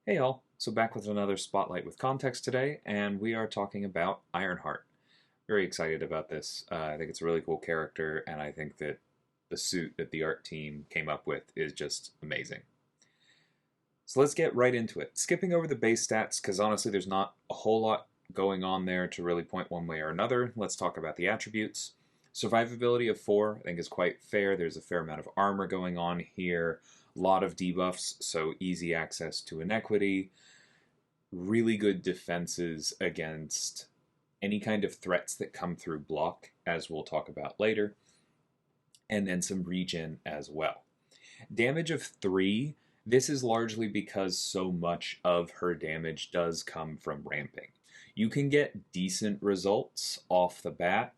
Hey all, so back with another Spotlight with Context today, and we are talking about Ironheart. Very excited about this. I think it's a really cool character, and I think that the suit that the art team came up with is just amazing. So let's get right into it. Skipping over the base stats, because honestly there's not a whole lot going on there to really point one way or another. Let's talk about the attributes. Survivability of 4, I think is quite fair. There's a fair amount of armor going on here, a lot of debuffs, so easy access to inequity, really good defenses against any kind of threats that come through block, as we'll talk about later, and then some regen as well. Damage of 3, this is largely because so much of her damage does come from ramping. You can get decent results off the bat.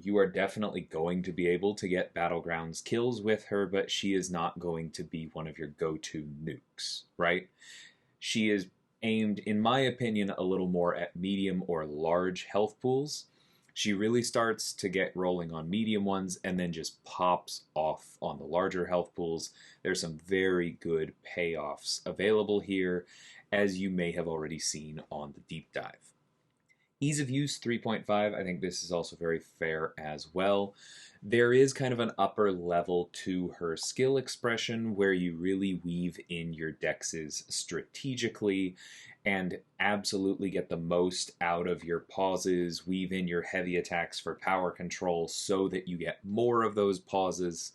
You are definitely going to be able to get Battlegrounds kills with her, but she is not going to be one of your go to nukes, right? She is aimed, in my opinion, a little more at medium or large health pools. She really starts to get rolling on medium ones and then just pops off on the larger health pools. There's some very good payoffs available here, as you may have already seen on the deep dive. Ease of use 3.5, I think this is also very fair as well. There is kind of an upper level to her skill expression where you really weave in your dexes strategically and absolutely get the most out of your pauses, weave in your heavy attacks for power control so that you get more of those pauses.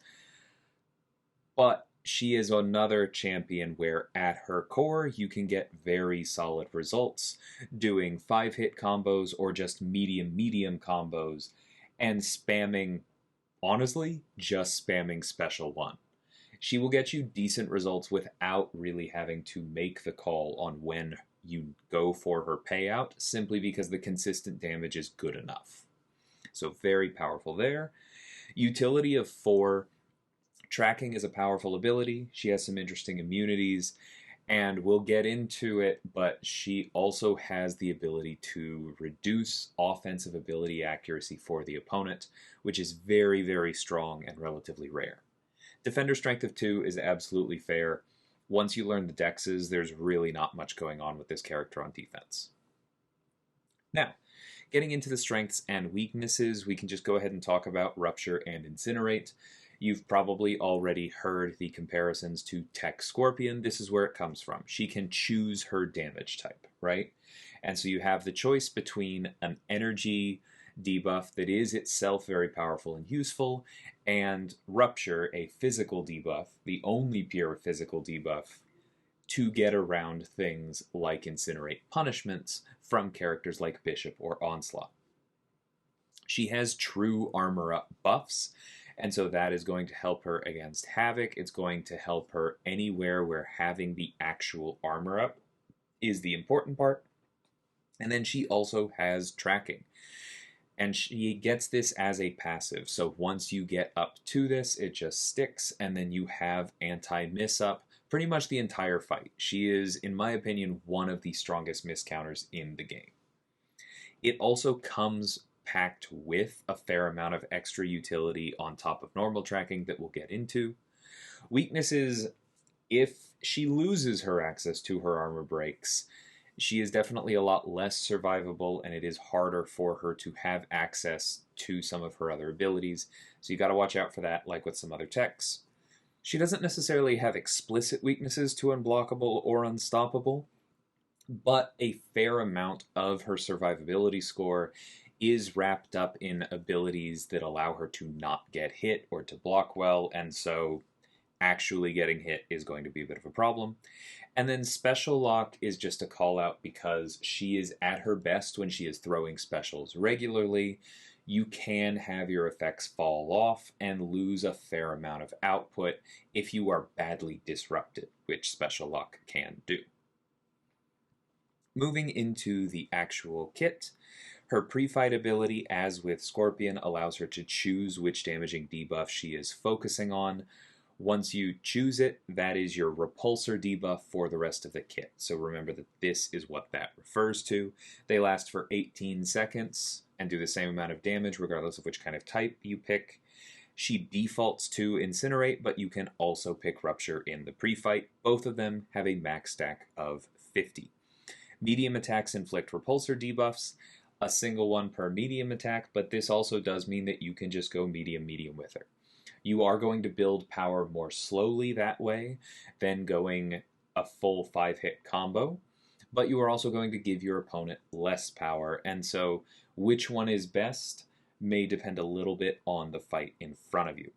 But she is another champion where at her core you can get very solid results doing 5-hit combos or just medium combos and spamming, honestly, just spamming special 1. She will get you decent results without really having to make the call on when you go for her payout, simply because the consistent damage is good enough. So very powerful there. Utility of 4, tracking is a powerful ability. She has some interesting immunities, and we'll get into it, but she also has the ability to reduce offensive ability accuracy for the opponent, which is very strong and relatively rare. Defender strength of 2 is absolutely fair. Once you learn the dexes, there's really not much going on with this character on defense. Now, getting into the strengths and weaknesses, we can just go ahead and talk about Rupture and Incinerate. You've probably already heard the comparisons to Tech Scorpion. This is where it comes from. She can choose her damage type, right? And so you have the choice between an energy debuff that is itself very powerful and useful, and Rupture, a physical debuff, the only pure physical debuff to get around things like Incinerate punishments from characters like Bishop or Onslaught. She has true armor up buffs, and so that is going to help her against Havoc. It's going to help her anywhere where having the actual armor up is the important part. And then she also has tracking. And she gets this as a passive. So once you get up to this, it just sticks, and then you have anti-miss up pretty much the entire fight. She is, in my opinion, one of the strongest miss counters in the game. It also comes packed with a fair amount of extra utility on top of normal tracking that we'll get into. Weaknesses, if she loses her access to her armor breaks, she is definitely a lot less survivable, and it is harder for her to have access to some of her other abilities. So you got to watch out for that, like with some other techs. She doesn't necessarily have explicit weaknesses to unblockable or unstoppable, but a fair amount of her survivability score is wrapped up in abilities that allow her to not get hit or to block well, and so actually getting hit is going to be a bit of a problem. And then Special Lock is just a call out because she is at her best when she is throwing specials regularly. You can have your effects fall off and lose a fair amount of output if you are badly disrupted, which Special Lock can do. Moving into the actual kit, her pre-fight ability, as with Scorpion, allows her to choose which damaging debuff she is focusing on. Once you choose it, that is your repulsor debuff for the rest of the kit. So remember that this is what that refers to. They last for 18 seconds and do the same amount of damage regardless of which kind of type you pick. She defaults to Incinerate, but you can also pick Rupture in the pre-fight. Both of them have a max stack of 50. Medium attacks inflict repulsor debuffs, a single one per medium attack, but this also does mean that you can just go medium with her. You are going to build power more slowly that way than going a full 5-hit combo, but you are also going to give your opponent less power, and so which one is best may depend a little bit on the fight in front of you.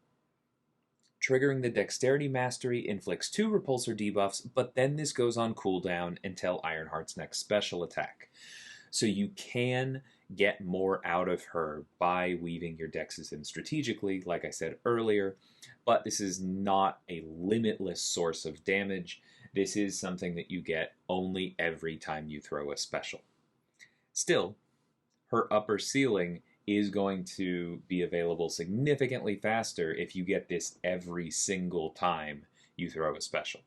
Triggering the Dexterity Mastery inflicts 2 repulsor debuffs, but then this goes on cooldown until Ironheart's next special attack. So you can get more out of her by weaving your dexes in strategically, like I said earlier, but this is not a limitless source of damage. This is something that you get only every time you throw a special. Still, her upper ceiling is going to be available significantly faster if you get this every single time you throw a special.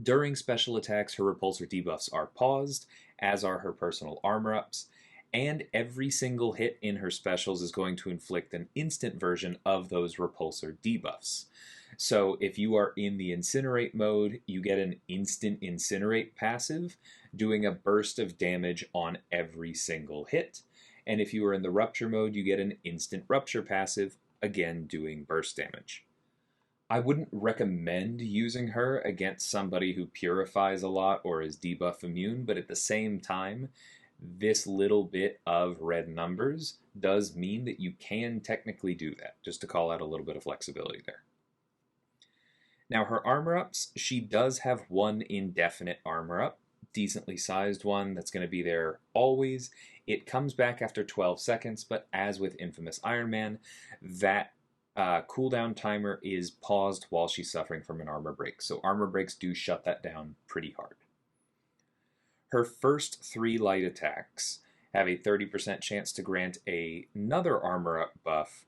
During special attacks, her repulsor debuffs are paused, as are her personal armor ups, and every single hit in her specials is going to inflict an instant version of those repulsor debuffs. So if you are in the Incinerate mode, you get an instant Incinerate passive, doing a burst of damage on every single hit. And if you are in the Rupture mode, you get an instant Rupture passive, again doing burst damage. I wouldn't recommend using her against somebody who purifies a lot or is debuff immune, but at the same time, this little bit of red numbers does mean that you can technically do that, just to call out a little bit of flexibility there. Now her armor ups, she does have one indefinite armor up, decently sized one that's going to be there always. It comes back after 12 seconds, but as with Infamous Iron Man, that cooldown timer is paused while she's suffering from an armor break, so armor breaks do shut that down pretty hard. Her first 3 light attacks have a 30% chance to grant another armor up buff,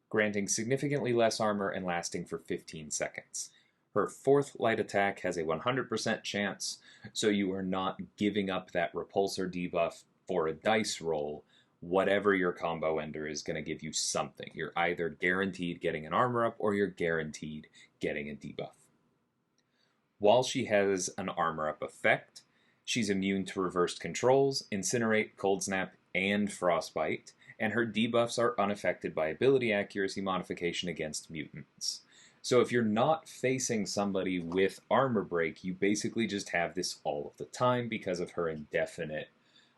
granting significantly less armor and lasting for 15 seconds. Her 4th light attack has a 100% chance, so you are not giving up that repulsor debuff for a dice roll. Whatever your combo ender is going to give you something. You're either guaranteed getting an armor up or you're guaranteed getting a debuff. While she has an armor up effect, she's immune to reversed controls, Incinerate, Cold Snap, and Frostbite, and her debuffs are unaffected by ability accuracy modification against mutants. So if you're not facing somebody with armor break, you basically just have this all of the time because of her indefinite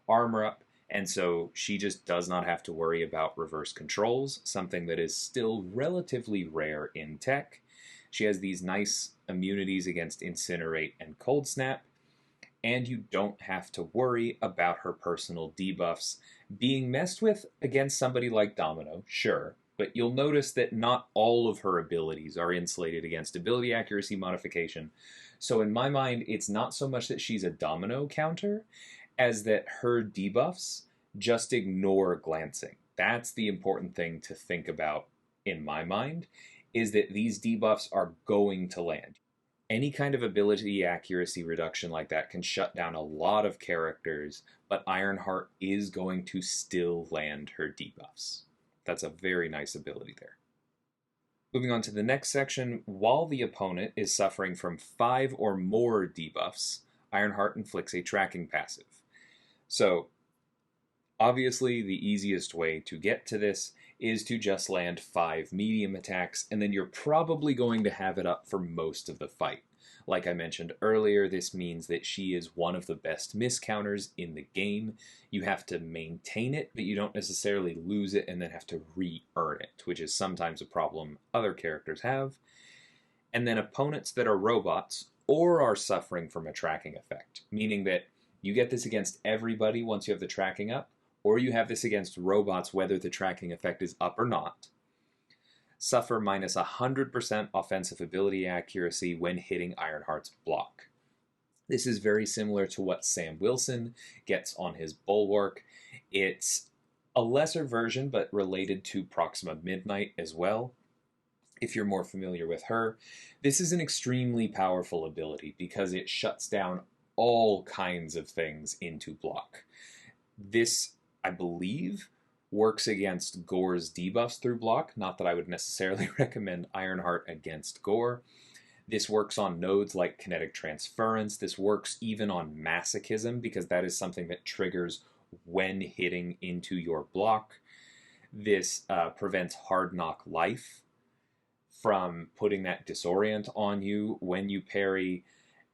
armor up, and so she just does not have to worry about reverse controls, something that is still relatively rare in tech. She has these nice immunities against Incinerate and Cold Snap, and you don't have to worry about her personal debuffs being messed with against somebody like Domino, sure, but you'll notice that not all of her abilities are insulated against ability accuracy modification. So in my mind, it's not so much that she's a Domino counter as that her debuffs just ignore glancing. That's the important thing to think about in my mind, is that these debuffs are going to land. Any kind of ability accuracy reduction like that can shut down a lot of characters, but Ironheart is going to still land her debuffs. That's a very nice ability there. Moving on to the next section, while the opponent is suffering from 5 or more debuffs, Ironheart inflicts a tracking passive. So, obviously the easiest way to get to this is to just land 5 medium attacks, and then you're probably going to have it up for most of the fight. Like I mentioned earlier, this means that she is one of the best miscounters in the game. You have to maintain it, but you don't necessarily lose it and then have to re-earn it, which is sometimes a problem other characters have. And then opponents that are robots or are suffering from a tracking effect, meaning that you get this against everybody once you have the tracking up, or you have this against robots whether the tracking effect is up or not, suffer minus 100% offensive ability accuracy when hitting Ironheart's block. This is very similar to what Sam Wilson gets on his Bulwark. It's a lesser version, but related to Proxima Midnight as well, if you're more familiar with her. This is an extremely powerful ability because it shuts down all kinds of things into block. This, I believe, works against Gore's debuffs through block. Not that I would necessarily recommend Ironheart against Gore. This works on nodes like kinetic transference. This works even on masochism, because that is something that triggers when hitting into your block. This prevents hard knock life from putting that disorient on you when you parry.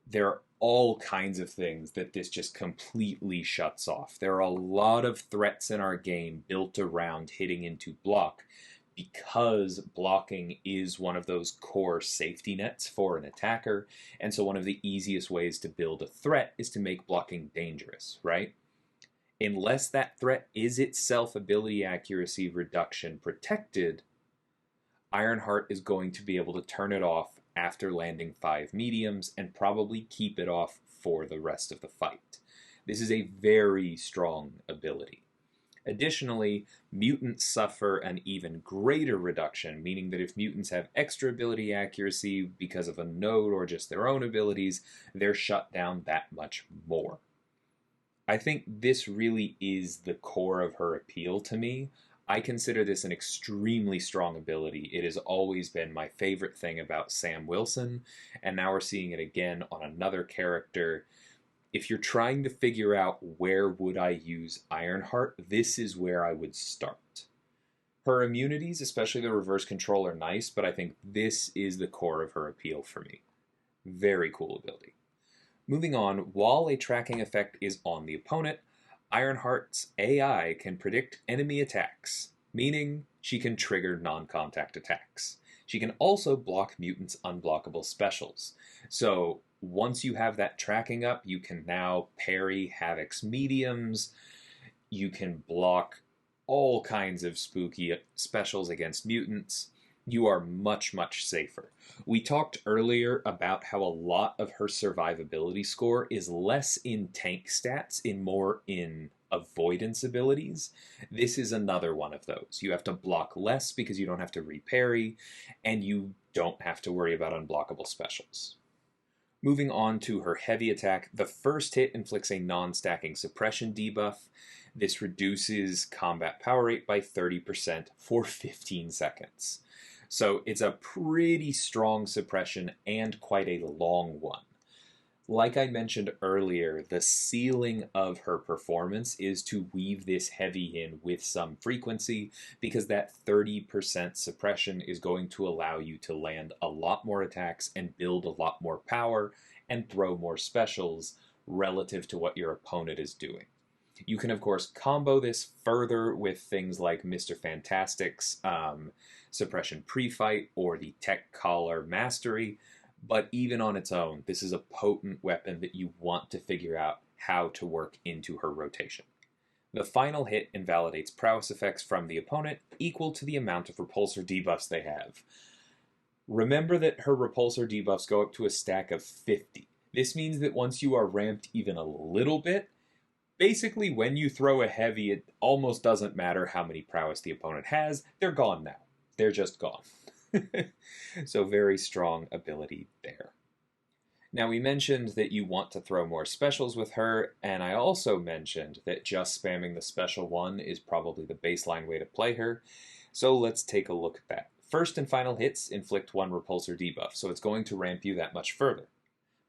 There are all kinds of things that this just completely shuts off. There are a lot of threats in our game built around hitting into block, because blocking is one of those core safety nets for an attacker, and so one of the easiest ways to build a threat is to make blocking dangerous, right? Unless that threat is itself ability accuracy reduction protected, Ironheart is going to be able to turn it off after landing 5 mediums and probably keep it off for the rest of the fight. This is a very strong ability. Additionally, mutants suffer an even greater reduction, meaning that if mutants have extra ability accuracy because of a node or just their own abilities, they're shut down that much more. I think this really is the core of her appeal to me. I consider this an extremely strong ability. It has always been my favorite thing about Sam Wilson, and now we're seeing it again on another character. If you're trying to figure out where would I use Ironheart, this is where I would start. Her immunities, especially the reverse control, are nice, but I think this is the core of her appeal for me. Very cool ability. Moving on, while a tracking effect is on the opponent, Ironheart's AI can predict enemy attacks, meaning she can trigger non-contact attacks. She can also block mutants' unblockable specials. So once you have that tracking up, you can now parry Havoc's mediums. You can block all kinds of spooky specials against mutants. You are much, much safer. We talked earlier about how a lot of her survivability score is less in tank stats and more in avoidance abilities. This is another one of those. You have to block less because you don't have to reparry, and you don't have to worry about unblockable specials. Moving on to her heavy attack, the first hit inflicts a non-stacking suppression debuff. This reduces combat power rate by 30% for 15 seconds. So it's a pretty strong suppression and quite a long one. Like I mentioned earlier, the ceiling of her performance is to weave this heavy in with some frequency, because that 30% suppression is going to allow you to land a lot more attacks and build a lot more power and throw more specials relative to what your opponent is doing. You can, of course, combo this further with things like Mr. Fantastic's suppression pre-fight or the Tech Collar Mastery, but even on its own, this is a potent weapon that you want to figure out how to work into her rotation. The final hit invalidates prowess effects from the opponent equal to the amount of repulsor debuffs they have. Remember that her repulsor debuffs go up to a stack of 50. This means that once you are ramped even a little bit, basically when you throw a heavy, it almost doesn't matter how many prowess the opponent has. They're gone now. They're just gone. So very strong ability there. Now we mentioned that you want to throw more specials with her, and I also mentioned that just spamming the special one is probably the baseline way to play her. So let's take a look at that. First and final hits inflict 1 repulsor debuff, so it's going to ramp you that much further.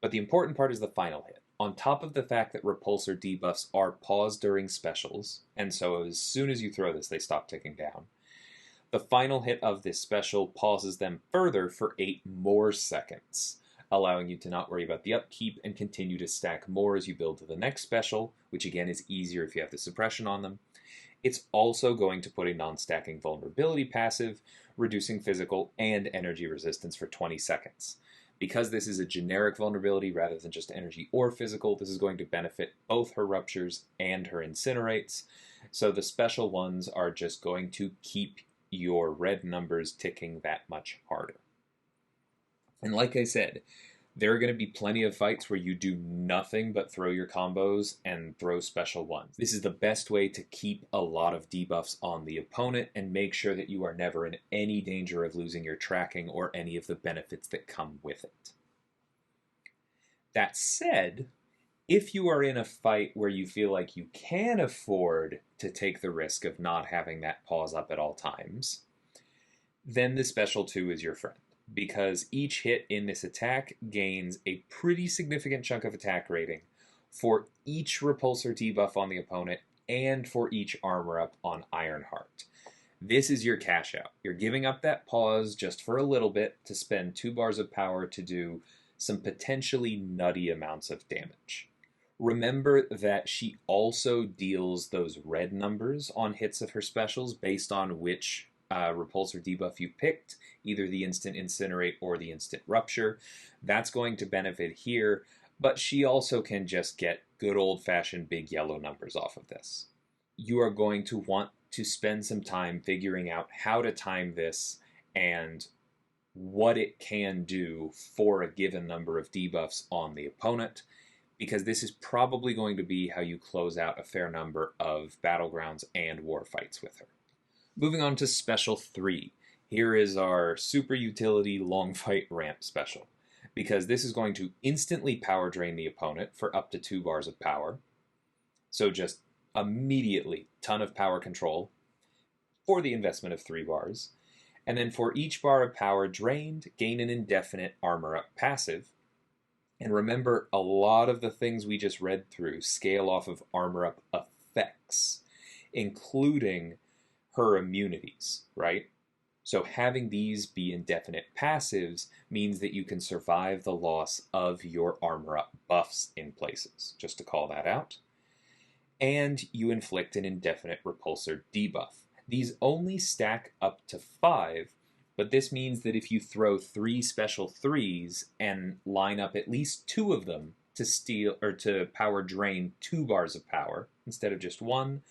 But the important part is the final hit. On top of the fact that repulsor debuffs are paused during specials, and so as soon as you throw this, they stop ticking down, the final hit of this special pauses them further for 8 more seconds, allowing you to not worry about the upkeep and continue to stack more as you build to the next special, which again is easier if you have the suppression on them. It's also going to put a non-stacking vulnerability passive, reducing physical and energy resistance for 20 seconds. Because this is a generic vulnerability rather than just energy or physical, this is going to benefit both her ruptures and her incinerates. So the special ones are just going to keep your red numbers ticking that much harder. And like I said, there are going to be plenty of fights where you do nothing but throw your combos and throw special ones. This is the best way to keep a lot of debuffs on the opponent and make sure that you are never in any danger of losing your tracking or any of the benefits that come with it. That said, If you are in a fight where you feel like you can afford to take the risk of not having that pause up at all times, then the special 2 is your friend. Because each hit in this attack gains a pretty significant chunk of attack rating for each repulsor debuff on the opponent and for each armor up on Ironheart. This is your cash out. You're giving up that pause just for a little bit to spend 2 bars of power to do some potentially nutty amounts of damage. Remember that she also deals those red numbers on hits of her specials based on which repulsor debuff you picked, either the instant incinerate or the instant rupture. That's going to benefit here, but she also can just get good old-fashioned big yellow numbers off of this. You are going to want to spend some time figuring out how to time this and what it can do for a given number of debuffs on the opponent, because this is probably going to be how you close out a fair number of battlegrounds and war fights with her. Moving on to Special 3. Here is our super utility long fight ramp special, because this is going to instantly power drain the opponent for up to 2 bars of power. So just immediately ton of power control for the investment of 3 bars. And then for each bar of power drained, gain an indefinite armor up passive. And remember, a lot of the things we just read through scale off of armor up effects, including her immunities, right? So having these be indefinite passives means that you can survive the loss of your armor up buffs in places, just to call that out. And you inflict an indefinite repulsor debuff. These only stack up to 5, but this means that if you throw 3 special 3s and line up at least 2 of them to steal or to power drain 2 bars of power instead of just 1,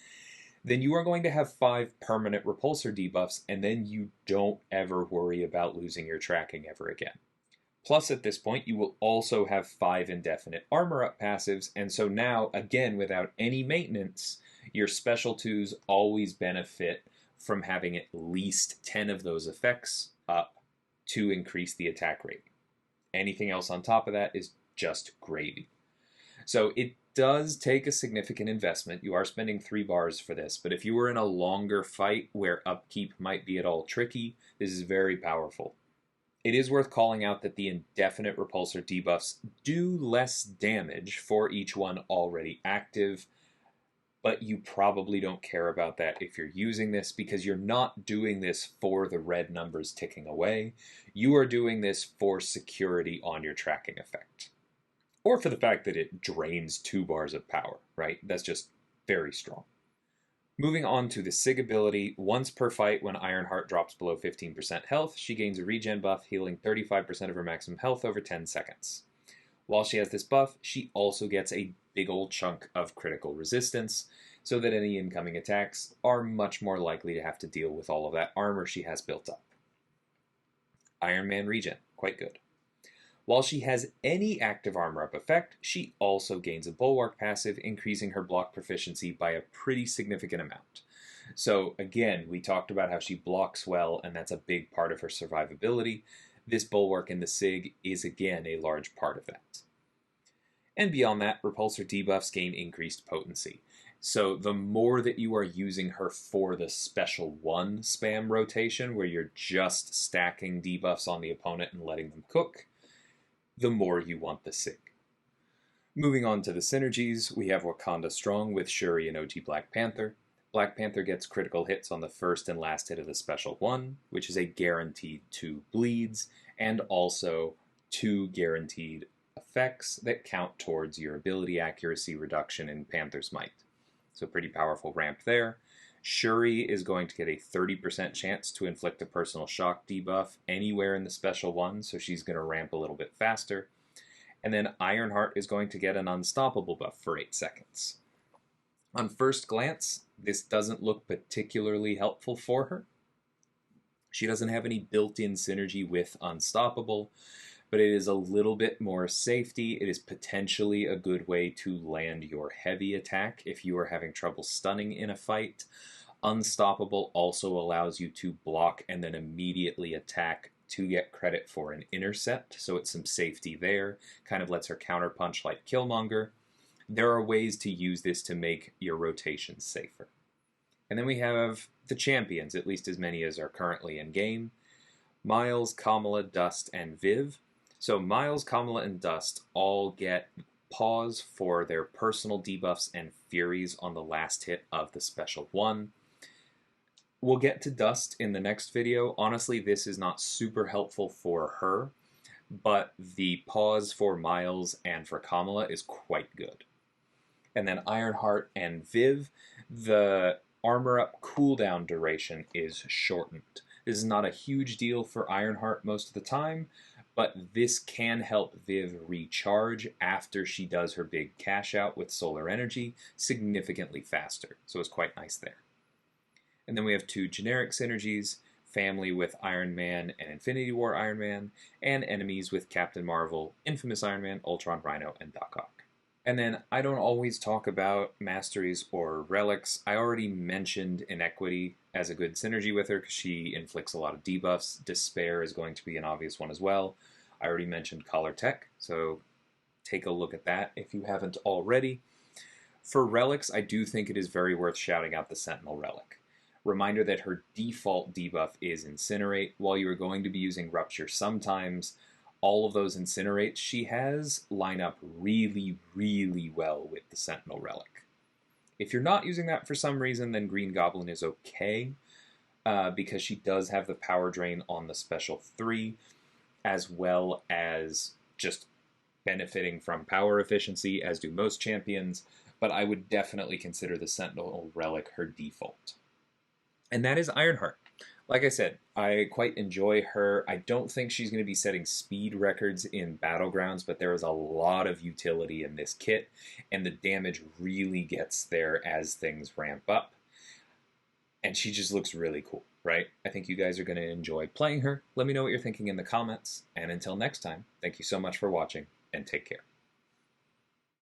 then you are going to have 5 permanent repulsor debuffs, and then you don't ever worry about losing your tracking ever again. Plus, at this point, you will also have 5 indefinite armor up passives, and so now, again, without any maintenance, your special 2s always benefit from having at least 10 of those effects up to increase the attack rate. Anything else on top of that is just gravy. So it does take a significant investment. You are spending 3 bars for this, but if you were in a longer fight where upkeep might be at all tricky, this is very powerful. It is worth calling out that the indefinite repulsor debuffs do less damage for each one already active, but you probably don't care about that if you're using this, because you're not doing this for the red numbers ticking away. You are doing this for security on your tracking effect. Or for the fact that it drains 2 bars of power, right? That's just very strong. Moving on to the Sig ability, once per fight when Ironheart drops below 15% health, she gains a regen buff, healing 35% of her maximum health over 10 seconds. While she has this buff, she also gets a big old chunk of critical resistance, so that any incoming attacks are much more likely to have to deal with all of that armor she has built up. Iron Man regen, quite good. While she has any active armor up effect, she also gains a bulwark passive, increasing her block proficiency by a pretty significant amount. So again, we talked about how she blocks well, and that's a big part of her survivability. This bulwark in the Sig is again a large part of that. And beyond that, repulsor debuffs gain increased potency. So the more that you are using her for the special 1 spam rotation, where you're just stacking debuffs on the opponent and letting them cook, the more you want the Sig. Moving on to the synergies, we have Wakanda Strong with Shuri and OG Black Panther. Black Panther gets critical hits on the first and last hit of the special 1, which is a guaranteed 2 bleeds, and also 2 guaranteed effects that count towards your ability accuracy reduction in Panther's Might. So pretty powerful ramp there. Shuri is going to get a 30% chance to inflict a personal shock debuff anywhere in the special 1, so she's going to ramp a little bit faster. And then Ironheart is going to get an unstoppable buff for 8 seconds. On first glance, this doesn't look particularly helpful for her. She doesn't have any built-in synergy with unstoppable, but it is a little bit more safety. It is potentially a good way to land your heavy attack if you are having trouble stunning in a fight. Unstoppable also allows you to block and then immediately attack to get credit for an intercept, so it's some safety there. Kind of lets her counterpunch like Killmonger. there are ways to use this to make your rotations safer. And then we have the champions, at least as many as are currently in game. Miles, Kamala, Dust, and Viv. So Miles, Kamala, and Dust all get pause for their personal debuffs and furies on the last hit of the special one. We'll get to Dust in the next video. Honestly, this is not super helpful for her, but the pause for Miles and for Kamala is quite good. And then Ironheart and Viv, the armor up cooldown duration is shortened. This is not a huge deal for Ironheart most of the time, but this can help Viv recharge after she does her big cash out with solar energy significantly faster. So it's quite nice there. And then we have two generic synergies, family with Iron Man and Infinity War Iron Man, and enemies with Captain Marvel, Infamous Iron Man, Ultron, Rhino, and Doc Ock. And then I don't always talk about Masteries or Relics. I already mentioned Inequity as a good synergy with her because she inflicts a lot of debuffs. Despair is going to be an obvious one as well. I already mentioned Collar Tech, so take a look at that if you haven't already. For Relics, I do think it is very worth shouting out the Sentinel Relic. Reminder that her default debuff is Incinerate. While you are going to be using Rupture sometimes, all of those Incinerates she has line up really, really well with the Sentinel Relic. If you're not using that for some reason, then Green Goblin is okay, because she does have the power drain on the special 3, as well as just benefiting from power efficiency, as do most champions, but I would definitely consider the Sentinel Relic her default. And that is Ironheart. Like I said, I quite enjoy her. I don't think she's going to be setting speed records in Battlegrounds, but there is a lot of utility in this kit, and the damage really gets there as things ramp up. And she just looks really cool, right? I think you guys are going to enjoy playing her. Let me know what you're thinking in the comments, and until next time, thank you so much for watching, and take care.